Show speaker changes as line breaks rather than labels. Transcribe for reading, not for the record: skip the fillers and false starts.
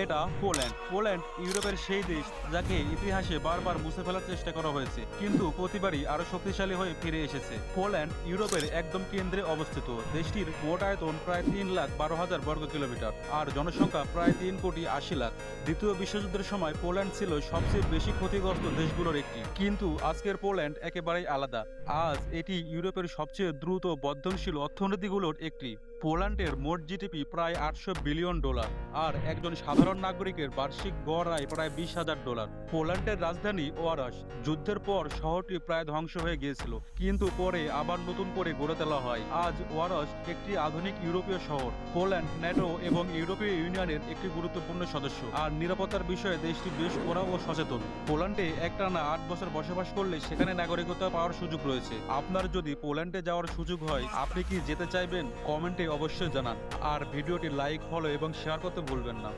এটা Poland. Poland ইউরোপের সেই দেশ যাকে ইতিহাসে বারবার মুছে ফেলার চেষ্টা করা হয়েছে, কিন্তু প্রতিবারই আরো শক্তিশালী হয়ে ফিরে এসেছে। পোল্যান্ড ইউরোপের একদম কেন্দ্রে অবস্থিত। দেশটির মোট আয়তন প্রায় 3,12,000 বর্গ কিলোমিটার আর জনসংখ্যা প্রায় 3,80,00,000। দ্বিতীয় বিশ্বযুদ্ধের সময় পোল্যান্ড ছিল সবচেয়ে বেশি ক্ষতিগ্রস্ত দেশগুলোর একটি, কিন্তু আজকের পোল্যান্ড একেবারেই আলাদা। আজ এটি ইউরোপের সবচেয়ে দ্রুত বর্ধনশীল অর্থনীতিগুলোর একটি। পোল্যান্ডের মোট জিডিপি প্রায় $800 বিলিয়ন আর একজন সাধারণ নাগরিকের বার্ষিক গড় আয় প্রায় $20,000। পোল্যান্ডের রাজধানী ওয়ারশ। যুদ্ধের পর শহরটি প্রায় ধ্বংস হয়ে গিয়েছিল, কিন্তু পরে আবার নতুন করে গড়ে তোলা হয়। আজ ওয়ারশ একটি আধুনিক ইউরোপীয় শহর। পোল্যান্ড ন্যাটো এবং ইউরোপীয় ইউনিয়নের একটি গুরুত্বপূর্ণ সদস্য আর নিরাপত্তার বিষয়ে দেশটি বেশ কড়া ও সচেতন। পোল্যান্ডে একটানা 8 বছর বসবাস করলে সেখানে নাগরিকত্ব পাওয়ার সুযোগ রয়েছে। আপনার যদি পোল্যান্ডে যাওয়ার সুযোগ হয়, আপনি কি যেতে চাইবেন? কমেন্টে অবশ্যই জানান। আর ভিডিওটি লাইক, ফলো এবং শেয়ার করতে ভুলবেন না।